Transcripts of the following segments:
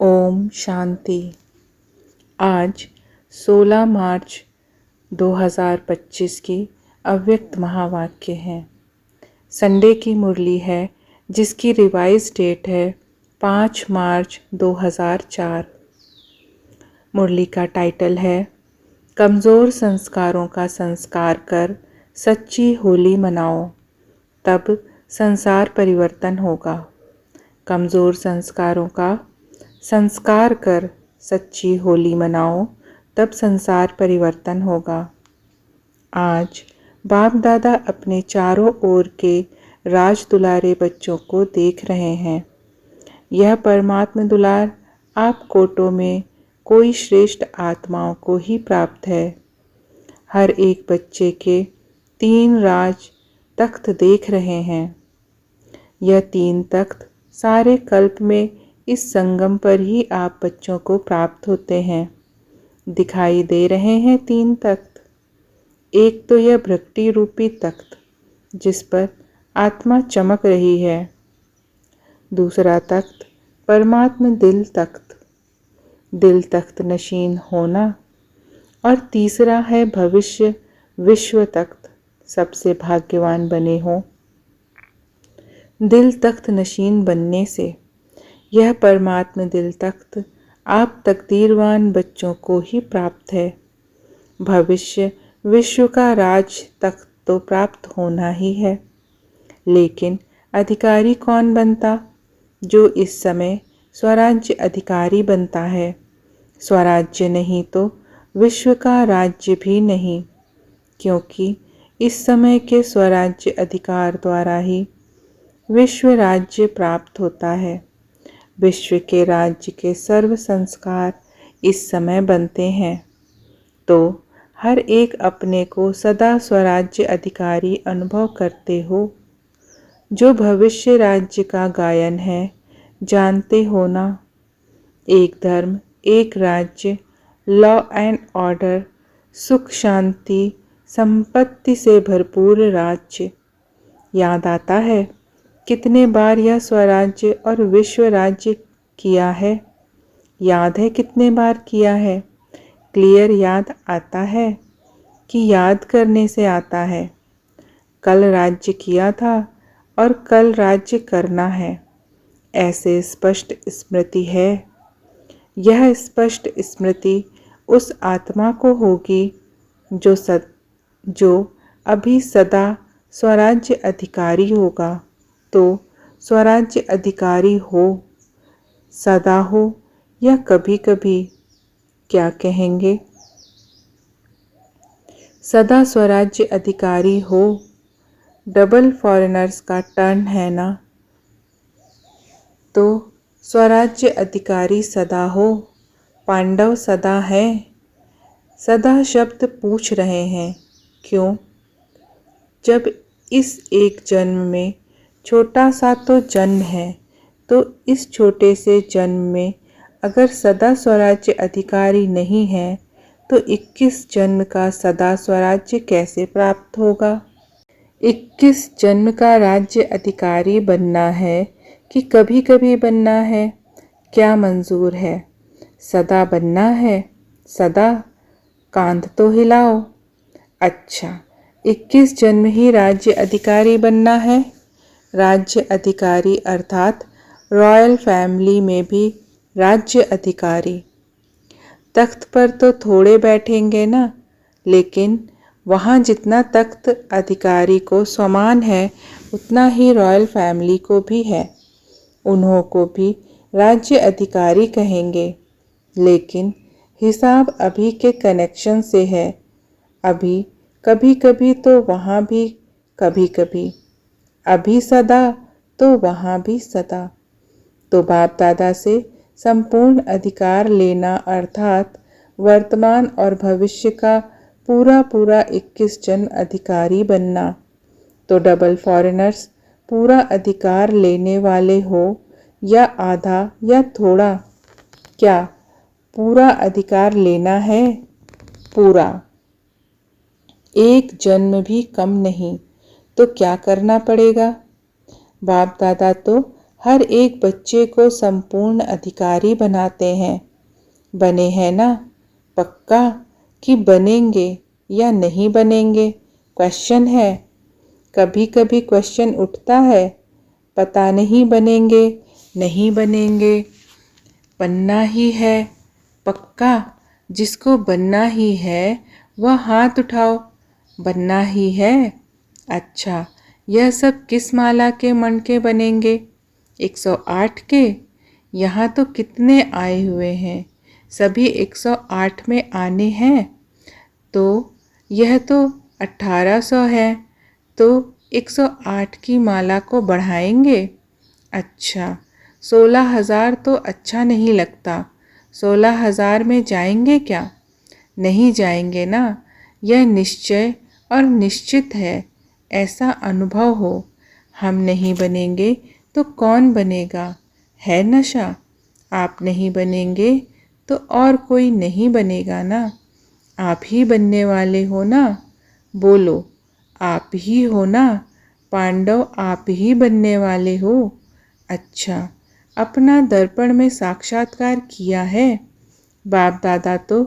ओम शांति। आज 16 मार्च 2025 की अव्यक्त महावाक्य है। संडे की मुरली है जिसकी रिवाइज डेट है 5 मार्च 2004। मुरली का टाइटल है कमज़ोर संस्कारों का संस्कार कर सच्ची होली मनाओ, तब संसार परिवर्तन होगा। कमज़ोर संस्कारों का संस्कार कर सच्ची होली मनाओ, तब संसार परिवर्तन होगा। आज बाप दादा अपने चारों ओर के राज दुलारे बच्चों को देख रहे हैं। यह परमात्मा दुलार आप कोटों में कोई श्रेष्ठ आत्माओं को ही प्राप्त है। हर एक बच्चे के 3 राज तख्त देख रहे हैं। यह 3 तख्त सारे कल्प में इस संगम पर ही आप बच्चों को प्राप्त होते हैं। दिखाई दे रहे हैं 3 तख्त। एक तो यह भ्रक्ति रूपी तख्त जिस पर आत्मा चमक रही है। दूसरा तख्त परमात्मा दिल तख्त नशीन होना। और तीसरा है भविष्य विश्व तख्त, सबसे भाग्यवान बने हो। दिल तख्त नशीन बनने से यह परमात्मा दिल तख्त आप तकदीरवान बच्चों को ही प्राप्त है। भविष्य विश्व का राज तख्त तो प्राप्त होना ही है, लेकिन अधिकारी कौन बनता? जो इस समय स्वराज्य अधिकारी बनता है। स्वराज्य नहीं तो विश्व का राज्य भी नहीं, क्योंकि इस समय के स्वराज्य अधिकार द्वारा ही विश्व राज्य प्राप्त होता है। विश्व के राज्य के सर्व संस्कार इस समय बनते हैं, तो हर एक अपने को सदा स्वराज्य अधिकारी अनुभव करते हो। जो भविष्य राज्य का गायन है, जानते हो ना? एक धर्म, एक राज्य, लॉ एंड ऑर्डर, सुख शांति संपत्ति से भरपूर राज्य। याद आता है कितने बार यह स्वराज्य और विश्व राज्य किया है? याद है कितने बार किया है? क्लियर याद आता है कि याद करने से आता है? कल राज्य किया था और कल राज्य करना है, ऐसे स्पष्ट स्मृति है। यह स्पष्ट स्मृति उस आत्मा को होगी जो अभी सदा स्वराज्य अधिकारी होगा। तो स्वराज्य अधिकारी हो, सदा हो या कभी कभी, क्या कहेंगे? सदा स्वराज्य अधिकारी हो। डबल फॉरेनर्स का टर्न है ना? तो स्वराज्य अधिकारी सदा हो। पांडव सदा है। सदा शब्द पूछ रहे हैं क्यों? जब इस एक जन्म में छोटा सा तो जन्म है, तो इस छोटे से जन्म में अगर सदा स्वराज्य अधिकारी नहीं है, तो 21 जन्म का सदा स्वराज्य कैसे प्राप्त होगा? 21 जन्म का राज्य अधिकारी बनना है कि कभी कभी बनना है? क्या मंजूर है? सदा बनना है। सदा कांध तो हिलाओ। अच्छा, 21 जन्म ही राज्य अधिकारी बनना है। राज्य अधिकारी अर्थात रॉयल फैमिली में भी राज्य अधिकारी। तख्त पर तो थोड़े बैठेंगे ना, लेकिन वहाँ जितना तख्त अधिकारी को समान है, उतना ही रॉयल फैमिली को भी है। उन्हों को भी राज्य अधिकारी कहेंगे, लेकिन हिसाब अभी के कनेक्शन से है। अभी कभी कभी तो वहाँ भी कभी कभी, अभी सदा तो वहाँ भी सदा। तो बाप दादा से संपूर्ण अधिकार लेना अर्थात वर्तमान और भविष्य का पूरा 21 जन्म अधिकारी बनना। तो डबल फॉरेनर्स पूरा अधिकार लेने वाले हो या आधा या थोड़ा? क्या पूरा अधिकार लेना है? पूरा। एक जन्म भी कम नहीं। तो क्या करना पड़ेगा? बाप दादा तो हर एक बच्चे को संपूर्ण अधिकारी बनाते हैं। बने हैं ना? पक्का कि बनेंगे या नहीं बनेंगे? क्वेश्चन है। कभी कभी क्वेश्चन उठता है, पता नहीं बनेंगे नहीं बनेंगे। बनना ही है। पक्का? जिसको बनना ही है वह हाथ उठाओ। बनना ही है। अच्छा, यह सब किस माला के मणके बनेंगे? 108 के? यहाँ तो कितने आए हुए हैं? सभी 108 में आने हैं। तो यह तो 1800 है, तो 108 की माला को बढ़ाएंगे। अच्छा, 16,000 तो अच्छा नहीं लगता। 16,000 में जाएंगे क्या? नहीं जाएंगे ना। यह निश्चय और निश्चित है, ऐसा अनुभव हो। हम नहीं बनेंगे तो कौन बनेगा? है नशा। आप नहीं बनेंगे तो और कोई नहीं बनेगा ना। आप ही बनने वाले हो ना। बोलो, आप ही हो ना। पांडव आप ही बनने वाले हो। अच्छा, अपना दर्पण में साक्षात्कार किया है। बाप दादा तो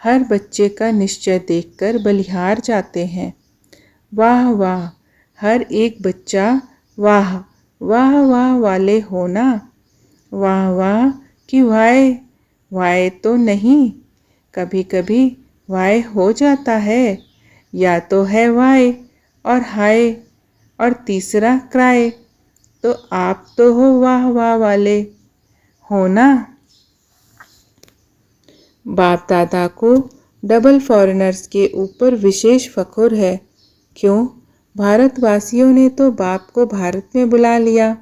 हर बच्चे का निश्चय देखकर बलिहार जाते हैं। वाह वाह, हर एक बच्चा वाह वाह वाह वाले हो ना। वाह वाह कि वाय? वाय तो नहीं, कभी कभी वाय हो जाता है। या तो है वाय और हाय और तीसरा क्राय। तो आप तो हो वाह वाह वाले हो ना। बाप दादा को डबल फॉरेनर्स के ऊपर विशेष फख्र है। क्यों? भारतवासियों ने तो बाप को भारत में बुला लिया,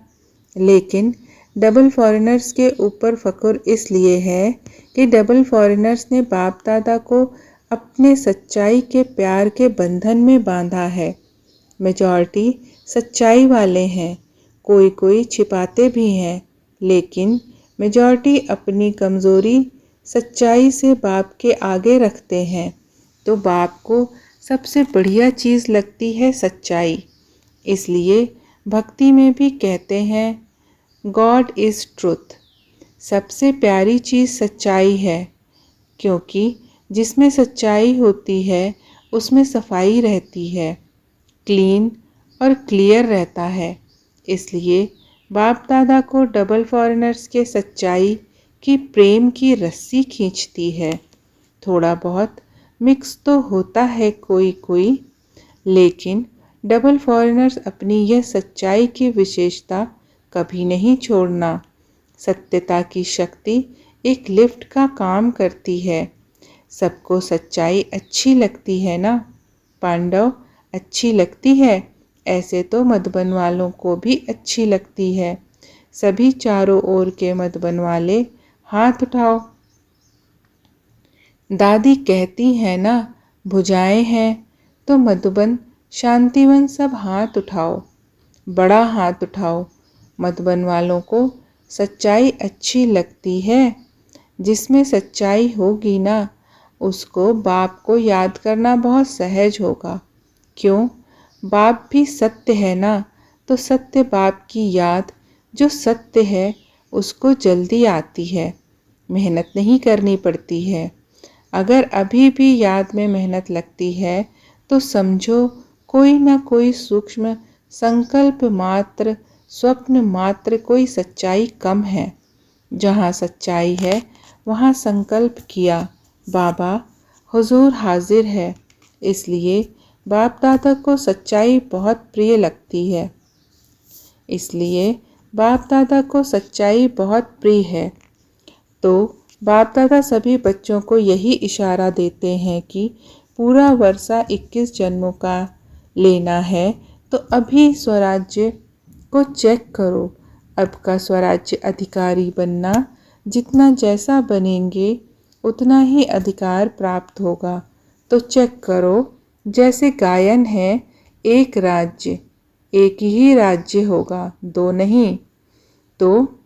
लेकिन डबल फॉरेनर्स के ऊपर फख्र इसलिए है कि डबल फॉरेनर्स ने बाप दादा को अपने सच्चाई के प्यार के बंधन में बांधा है। मेजॉरिटी सच्चाई वाले हैं, कोई कोई छिपाते भी हैं, लेकिन मेजॉरिटी अपनी कमज़ोरी सच्चाई से बाप के आगे रखते हैं। तो बाप को सबसे बढ़िया चीज़ लगती है सच्चाई। इसलिए भक्ति में भी कहते हैं गॉड इज़ ट्रुथ। सबसे प्यारी चीज़ सच्चाई है, क्योंकि जिसमें सच्चाई होती है उसमें सफाई रहती है, क्लीन और क्लियर रहता है। इसलिए बाप दादा को डबल फॉरेनर्स के सच्चाई की प्रेम की रस्सी खींचती है। थोड़ा बहुत मिक्स तो होता है कोई कोई, लेकिन डबल फॉरेनर्स अपनी यह सच्चाई की विशेषता कभी नहीं छोड़ना। सत्यता की शक्ति एक लिफ्ट का काम करती है। सबको सच्चाई अच्छी लगती है ना पांडव? अच्छी लगती है। ऐसे तो मधुबन वालों को भी अच्छी लगती है। सभी चारों ओर के मधुबन वाले हाथ उठाओ। दादी कहती है ना, भुजाएं हैं तो मधुबन शांतिवन सब हाथ उठाओ। बड़ा हाथ उठाओ। मधुबन वालों को सच्चाई अच्छी लगती है। जिसमें सच्चाई होगी ना, उसको बाप को याद करना बहुत सहज होगा। क्यों? बाप भी सत्य है ना, तो सत्य बाप की याद जो सत्य है उसको जल्दी आती है, मेहनत नहीं करनी पड़ती है। अगर अभी भी याद में मेहनत लगती है तो समझो कोई ना कोई सूक्ष्म संकल्प मात्र, स्वप्न मात्र कोई सच्चाई कम है। जहाँ सच्चाई है वहाँ संकल्प किया, बाबा हुजूर हाजिर है। इसलिए बाप दादा को सच्चाई बहुत प्रिय लगती है। इसलिए बाप दादा को सच्चाई बहुत प्रिय है। तो बाप दादा सभी बच्चों को यही इशारा देते हैं कि पूरा वर्षा 21 जन्मों का लेना है, तो अभी स्वराज्य को चेक करो। अब का स्वराज्य अधिकारी बनना, जितना जैसा बनेंगे उतना ही अधिकार प्राप्त होगा। तो चेक करो, जैसे गायन है, एक राज्य, एक ही राज्य होगा, दो नहीं। तो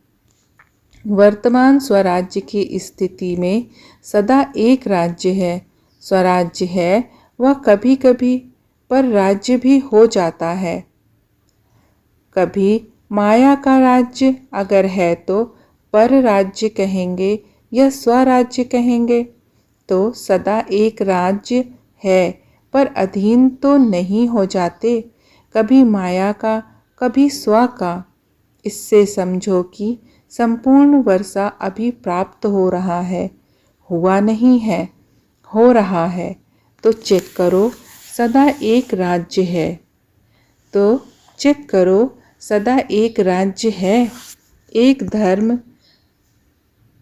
वर्तमान स्वराज्य की स्थिति में सदा एक राज्य है। स्वराज्य है वह कभी कभी पर राज्य भी हो जाता है। कभी माया का राज्य अगर है तो पर राज्य कहेंगे या स्वराज्य कहेंगे। तो सदा एक राज्य है पर अधीन तो नहीं हो जाते, कभी माया का कभी स्व का। इससे समझो कि संपूर्ण वर्षा अभी प्राप्त हो रहा है, हुआ नहीं है, हो रहा है। तो चेक करो सदा एक राज्य है। तो चेक करो सदा एक राज्य है। एक धर्म,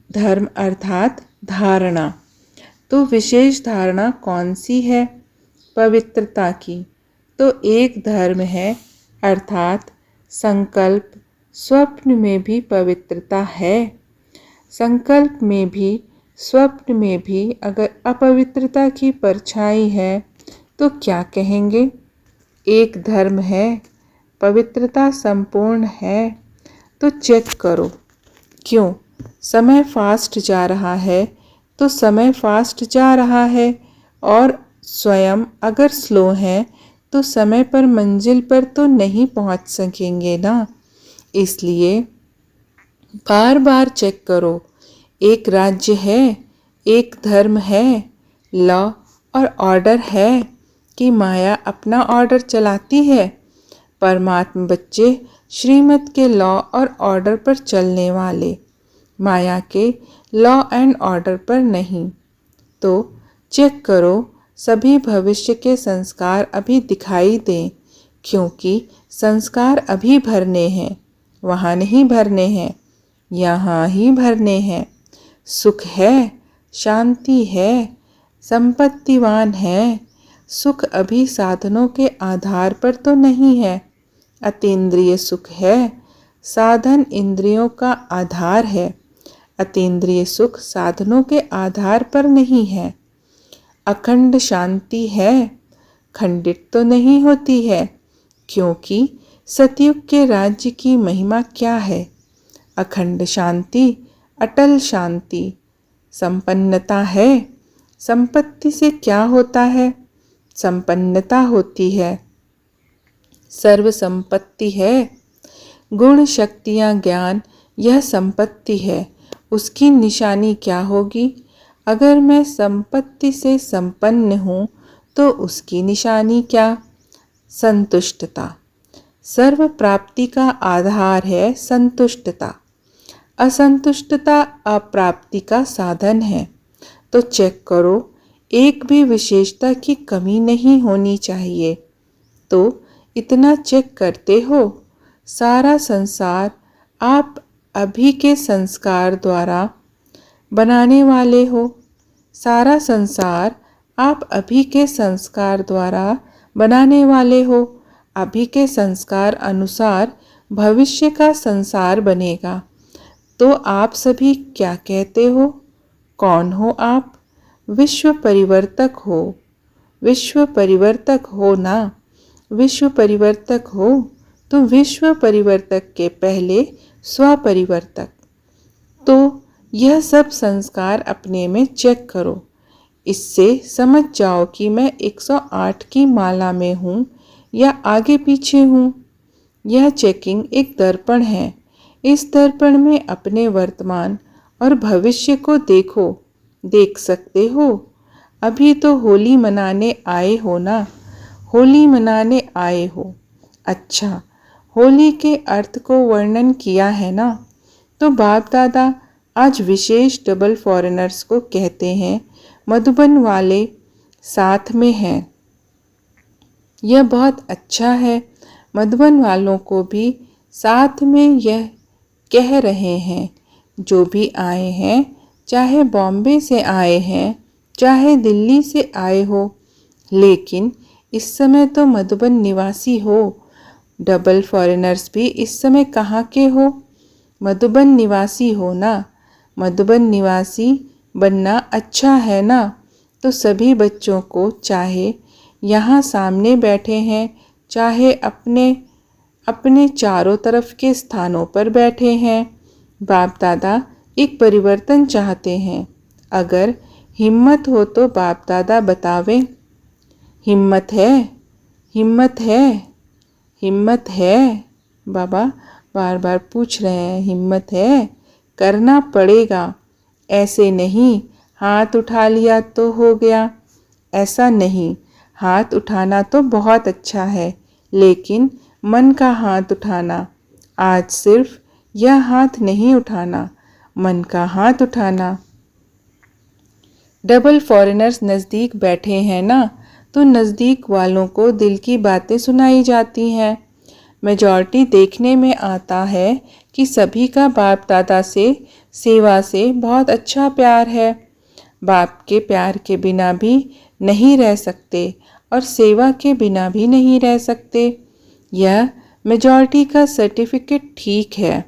धर्म अर्थात धारणा। तो विशेष धारणा कौन सी है? पवित्रता की। तो एक धर्म है अर्थात संकल्प। स्वप्न में भी पवित्रता है। संकल्प में भी स्वप्न में भी अगर अपवित्रता की परछाई है तो क्या कहेंगे? एक धर्म है, पवित्रता संपूर्ण है। तो चेक करो क्यों? समय फास्ट जा रहा है तो समय फास्ट जा रहा है, और स्वयं अगर स्लो है तो समय पर मंजिल पर तो नहीं पहुंच सकेंगे ना। इसलिए बार बार चेक करो। एक राज्य है, एक धर्म है, लॉ और ऑर्डर है कि माया अपना ऑर्डर चलाती है। परमात्मा बच्चे श्रीमत के लॉ और ऑर्डर पर चलने वाले, माया के लॉ एंड ऑर्डर पर नहीं। तो चेक करो सभी भविष्य के संस्कार अभी दिखाई दें, क्योंकि संस्कार अभी भरने हैं, वहाँ नहीं भरने हैं, यहाँ ही भरने हैं। सुख है, शांति है, संपत्तिवान है। सुख अभी साधनों के आधार पर तो नहीं है, अतीन्द्रिय सुख है। साधन इंद्रियों का आधार है, अतीन्द्रिय सुख साधनों के आधार पर नहीं है। अखंड शांति है, खंडित तो नहीं होती है, क्योंकि सतयुग के राज्य की महिमा क्या है? अखंड शांति, अटल शांति। संपन्नता है। संपत्ति से क्या होता है? संपन्नता होती है। सर्व संपत्ति है। गुण, शक्तियाँ, ज्ञान यह संपत्ति है। उसकी निशानी क्या होगी? अगर मैं संपत्ति से संपन्न हूँ तो उसकी निशानी क्या? संतुष्टता। सर्व प्राप्ति का आधार है संतुष्टता। असंतुष्टता अप्राप्ति का साधन है। तो चेक करो एक भी विशेषता की कमी नहीं होनी चाहिए। तो इतना चेक करते हो। सारा संसार आप अभी के संस्कार द्वारा बनाने वाले हो। सारा संसार आप अभी के संस्कार द्वारा बनाने वाले हो। अभी के संस्कार अनुसार भविष्य का संसार बनेगा। तो आप सभी क्या कहते हो? कौन हो आप? विश्व परिवर्तक हो। विश्व परिवर्तक हो ना? विश्व परिवर्तक हो तो विश्व परिवर्तक के पहले स्वपरिवर्तक। तो यह सब संस्कार अपने में चेक करो। इससे समझ जाओ कि मैं 108 की माला में हूँ या आगे पीछे हूँ। यह चेकिंग एक दर्पण है। इस दर्पण में अपने वर्तमान और भविष्य को देखो। देख सकते हो। अभी तो होली मनाने आए हो ना? होली मनाने आए हो। अच्छा, होली के अर्थ को वर्णन किया है ना? तो बाप दादा आज विशेष डबल फॉरेनर्स को कहते हैं मधुबन वाले साथ में हैं। यह बहुत अच्छा है। मधुबन वालों को भी साथ में यह कह रहे हैं। जो भी आए हैं, चाहे बॉम्बे से आए हैं, चाहे दिल्ली से आए हो, लेकिन इस समय तो मधुबन निवासी हो। डबल फॉरेनर्स भी इस समय कहाँ के हो? मधुबन निवासी हो ना? मधुबन निवासी बनना अच्छा है ना? तो सभी बच्चों को, चाहे यहाँ सामने बैठे हैं, चाहे अपने अपने चारों तरफ के स्थानों पर बैठे हैं, बाप दादा एक परिवर्तन चाहते हैं। अगर हिम्मत हो तो बाप दादा बतावें। हिम्मत है, हिम्मत है, हिम्मत है। बाबा बार बार पूछ रहे हैं, हिम्मत है? करना पड़ेगा। ऐसे नहीं हाथ उठा लिया तो हो गया, ऐसा नहीं। हाथ उठाना तो बहुत अच्छा है, लेकिन मन का हाथ उठाना। आज सिर्फ यह हाथ नहीं उठाना, मन का हाथ उठाना। डबल फॉरेनर्स नज़दीक बैठे हैं ना, तो नज़दीक वालों को दिल की बातें सुनाई जाती हैं। मेजॉरिटी देखने में आता है कि सभी का बाप दादा से, सेवा से बहुत अच्छा प्यार है। बाप के प्यार के बिना भी नहीं रह सकते और सेवा के बिना भी नहीं रह सकते। यह मेजॉरिटी का सर्टिफिकेट ठीक है।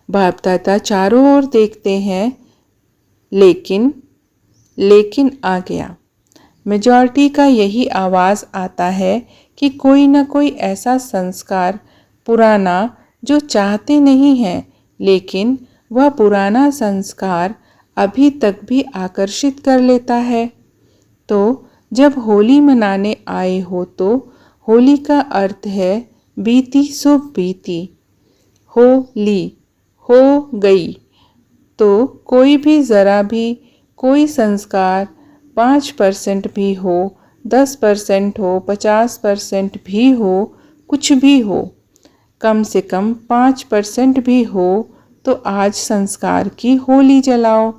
बाप दादा चारों ओर देखते हैं, लेकिन आ गया। मेजॉरिटी का यही आवाज़ आता है कि कोई ना कोई ऐसा संस्कार पुराना जो चाहते नहीं हैं, लेकिन वह पुराना संस्कार अभी तक भी आकर्षित कर लेता है। तो जब होली मनाने आए हो तो होली का अर्थ है बीती सो बीती, होली हो गई। तो कोई भी ज़रा भी कोई संस्कार 5% भी हो, 10% हो, 50% भी हो, कुछ भी हो, कम से कम 5% भी हो, तो आज संस्कार की होली जलाओ।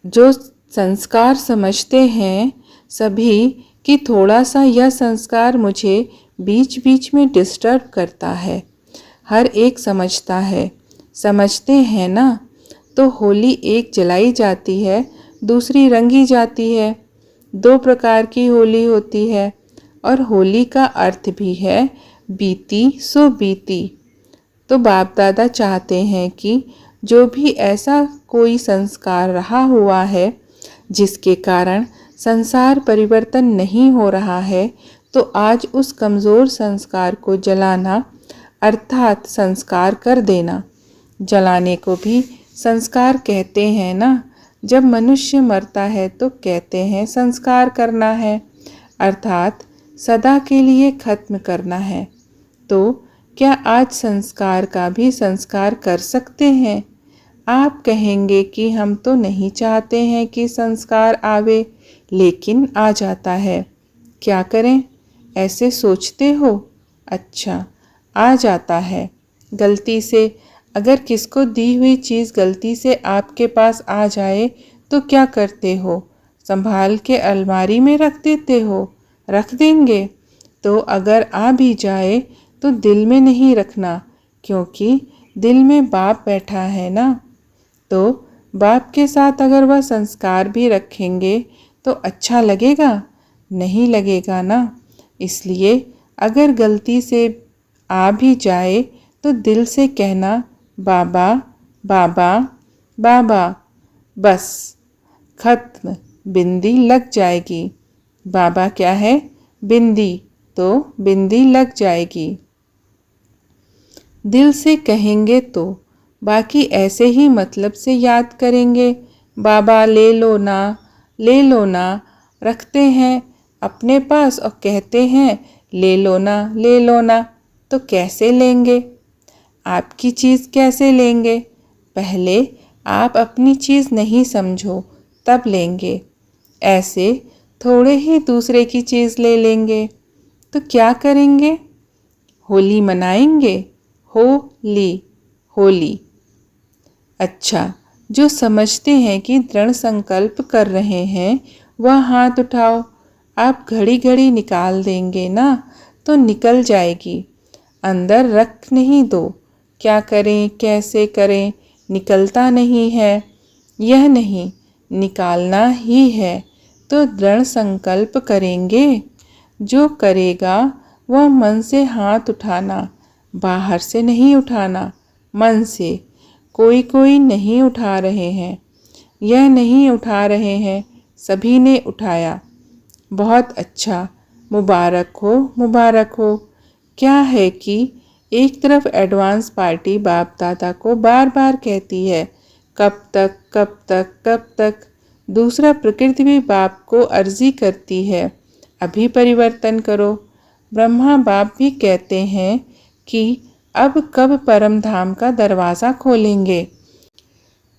जो संस्कार समझते हैं सभी कि थोड़ा सा यह संस्कार मुझे बीच बीच में डिस्टर्ब करता है, हर एक समझता है, समझते हैं ना, तो होली एक जलाई जाती है, दूसरी रंगी जाती है। 2 प्रकार की होली होती है और होली का अर्थ भी है बीती सो बीती। तो बाप दादा चाहते हैं कि जो भी ऐसा कोई संस्कार रहा हुआ है जिसके कारण संसार परिवर्तन नहीं हो रहा है, तो आज उस कमज़ोर संस्कार को जलाना अर्थात संस्कार कर देना। जलाने को भी संस्कार कहते हैं ना। जब मनुष्य मरता है तो कहते हैं संस्कार करना है, अर्थात सदा के लिए खत्म करना है। तो क्या आज संस्कार का भी संस्कार कर सकते हैं? आप कहेंगे कि हम तो नहीं चाहते हैं कि संस्कार आवे, लेकिन आ जाता है। क्या करें? ऐसे सोचते हो? अच्छा, आ जाता है। गलती से अगर किसको दी हुई चीज़ गलती से आपके पास आ जाए तो क्या करते हो? संभाल के अलमारी में रख देते हो? रख देंगे। तो अगर आ भी जाए तो दिल में नहीं रखना, क्योंकि दिल में बाप बैठा है ना। तो बाप के साथ अगर वह संस्कार भी रखेंगे तो अच्छा लगेगा? नहीं लगेगा ना। इसलिए अगर गलती से आ भी जाए तो दिल से कहना बाबा बाबा बाबा, बस खत्म, बिंदी लग जाएगी। बाबा क्या है? बिंदी, तो बिंदी लग जाएगी। दिल से कहेंगे तो बाकी ऐसे ही मतलब से याद करेंगे। बाबा ले लो ना, ले लो ना, रखते हैं अपने पास और कहते हैं ले लो ना, ले लो ना। तो कैसे लेंगे? आपकी चीज़ कैसे लेंगे? पहले आप अपनी चीज़ नहीं समझो, तब लेंगे। ऐसे थोड़े ही दूसरे की चीज़ ले लेंगे। तो क्या करेंगे? होली मनाएंगे। होली, होली। अच्छा, जो समझते हैं कि दृढ़ संकल्प कर रहे हैं वह हाथ उठाओ। आप घड़ी घड़ी निकाल देंगे ना तो निकल जाएगी। अंदर रख नहीं दो। क्या करें, कैसे करें, निकलता नहीं है। यह नहीं, निकालना ही है। तो दृढ़ संकल्प करेंगे। जो करेगा वह मन से हाथ उठाना, बाहर से नहीं उठाना, मन से। कोई कोई नहीं उठा रहे हैं। यह नहीं उठा रहे हैं, सभी ने उठाया। बहुत अच्छा, मुबारक हो, मुबारक हो। क्या है कि एक तरफ एडवांस पार्टी बाप दादा को बार बार कहती है कब तक, कब तक, कब तक। दूसरा प्रकृति भी बाप को अर्जी करती है अभी परिवर्तन करो। ब्रह्मा बाप भी कहते हैं कि अब कब परम धाम का दरवाज़ा खोलेंगे?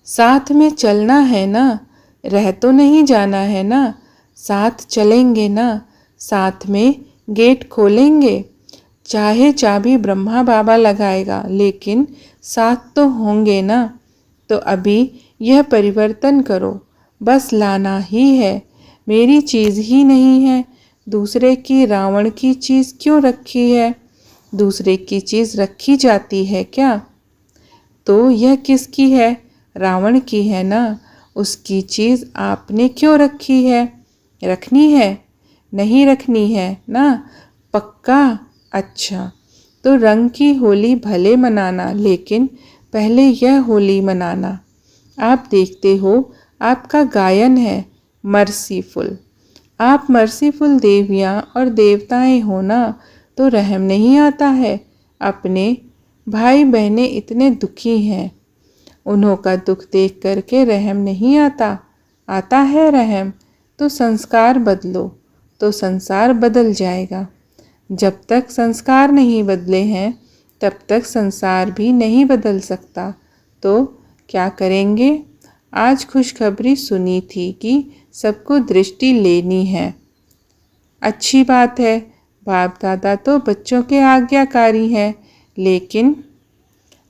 साथ में चलना है ना, रह तो नहीं जाना है ना, साथ चलेंगे ना, साथ में गेट खोलेंगे। चाहे चाबी ब्रह्मा बाबा लगाएगा, लेकिन साथ तो होंगे ना। तो अभी यह परिवर्तन करो, बस लाना ही है। मेरी चीज़ ही नहीं है, दूसरे की रावण की चीज़ क्यों रखी है? दूसरे की चीज़ रखी जाती है क्या? तो यह किसकी है? रावण की है ना। उसकी चीज़ आपने क्यों रखी है? रखनी है? नहीं रखनी है ना? पक्का? अच्छा, तो रंग की होली भले मनाना, लेकिन पहले यह होली मनाना। आप देखते हो, आपका गायन है मर्सीफुल। आप मर्सीफुल देवियाँ और देवताएं हो ना, तो रहम नहीं आता है? अपने भाई बहनें इतने दुखी हैं, उन्हों का दुख देख करके रहम नहीं आता? आता है रहम। तो संस्कार बदलो, तो संसार बदल जाएगा। जब तक संस्कार नहीं बदले हैं, तब तक संसार भी नहीं बदल सकता। तो क्या करेंगे? आज खुशखबरी सुनी थी कि सबको दृष्टि लेनी है। अच्छी बात है, बाप दादा तो बच्चों के आज्ञाकारी हैं,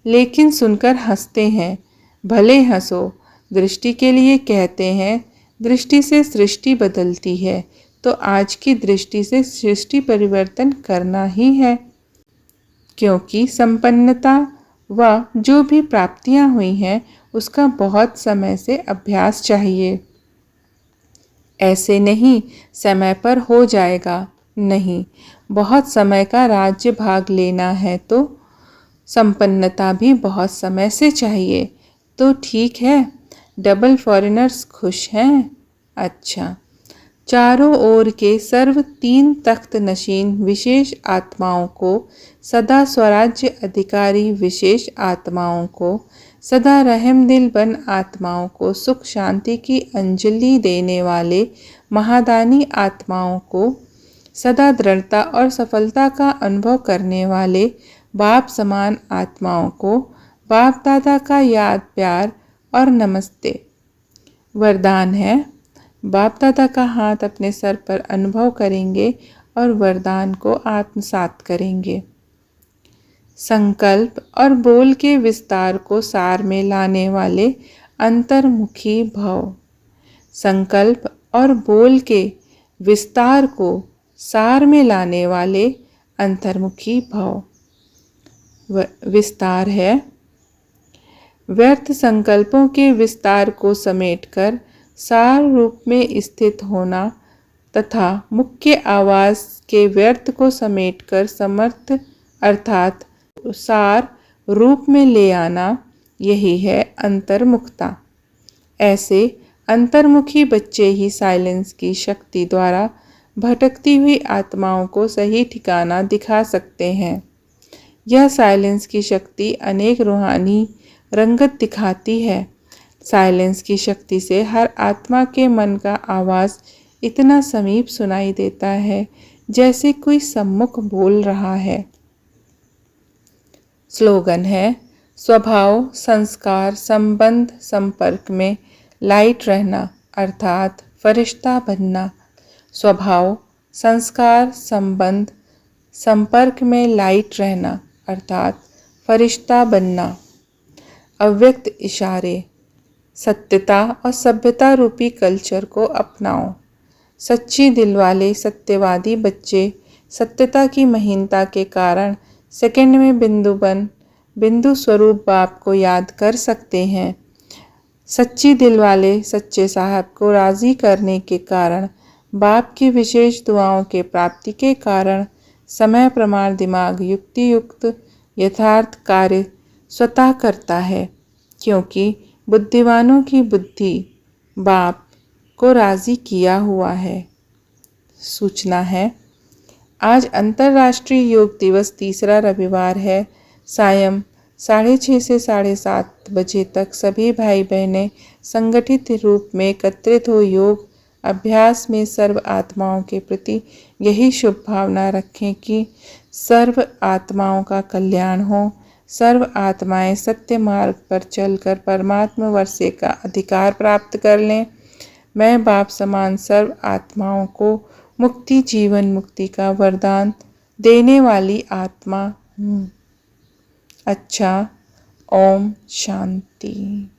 लेकिन सुनकर हंसते हैं। भले हंसो, दृष्टि के लिए कहते हैं, दृष्टि से सृष्टि बदलती है। तो आज की दृष्टि से सृष्टि परिवर्तन करना ही है, क्योंकि संपन्नता व जो भी प्राप्तियां हुई हैं, उसका बहुत समय से अभ्यास चाहिए। ऐसे नहीं समय पर हो जाएगा, नहीं, बहुत समय का राज्य भाग लेना है तो संपन्नता भी बहुत समय से चाहिए। तो ठीक है, डबल फॉरेनर्स खुश हैं? अच्छा, चारों ओर के सर्व 3 तख्त नशीन विशेष आत्माओं को, सदा स्वराज्य अधिकारी विशेष आत्माओं को, सदा रहमदिल बन आत्माओं को, सुख शांति की अंजलि देने वाले महादानी आत्माओं को, सदा दृढ़ता और सफलता का अनुभव करने वाले बाप समान आत्माओं को, बाप दादा का याद प्यार और नमस्ते। वरदान है, बाप दादा का हाथ अपने सर पर अनुभव करेंगे और वरदान को आत्मसात करेंगे। संकल्प और बोल के विस्तार को सार में लाने वाले अंतर्मुखी भव। संकल्प और बोल के विस्तार को सार में लाने वाले अंतर्मुखी भव। विस्तार है, व्यर्थ संकल्पों के विस्तार को समेटकर सार रूप में स्थित होना तथा मुख्य आवाज के व्यर्थ को समेटकर समर्थ अर्थात सार रूप में ले आना, यही है अंतर्मुखता। ऐसे अंतर्मुखी बच्चे ही साइलेंस की शक्ति द्वारा भटकती हुई आत्माओं को सही ठिकाना दिखा सकते हैं। यह साइलेंस की शक्ति अनेक रूहानी रंगत दिखाती है। साइलेंस की शक्ति से हर आत्मा के मन का आवाज़ इतना समीप सुनाई देता है जैसे कोई सम्मुख बोल रहा है। स्लोगन है, स्वभाव संस्कार संबंध संपर्क में लाइट रहना अर्थात फरिश्ता बनना। स्वभाव संस्कार संबंध संपर्क में लाइट रहना अर्थात फरिश्ता बनना। अव्यक्त इशारे, सत्यता और सभ्यता रूपी कल्चर को अपनाओ। सच्ची दिल वाले सत्यवादी बच्चे सत्यता की महीनता के कारण सेकंड में बिंदु स्वरूप बाप को याद कर सकते हैं। सच्ची दिल वाले सच्चे साहब को राज़ी करने के कारण बाप की विशेष दुआओं के प्राप्ति के कारण समय प्रमाण दिमाग युक्ति युक्त यथार्थ कार्य स्वतः करता है, क्योंकि बुद्धिमानों की बुद्धि बाप को राज़ी किया हुआ है। सूचना है, आज अंतर्राष्ट्रीय योग दिवस तीसरा रविवार है। सायं 6:30 से 7:30 बजे तक सभी भाई बहनें संगठित रूप में एकत्रित हो योग अभ्यास में सर्व आत्माओं के प्रति यही शुभ भावना रखें कि सर्व आत्माओं का कल्याण हो, सर्व आत्माएं सत्य मार्ग पर चलकर परमात्मा वर्षे का अधिकार प्राप्त कर लें। मैं बाप समान सर्व आत्माओं को मुक्ति जीवन मुक्ति का वरदान देने वाली आत्मा हूँ। अच्छा, ओम शांति।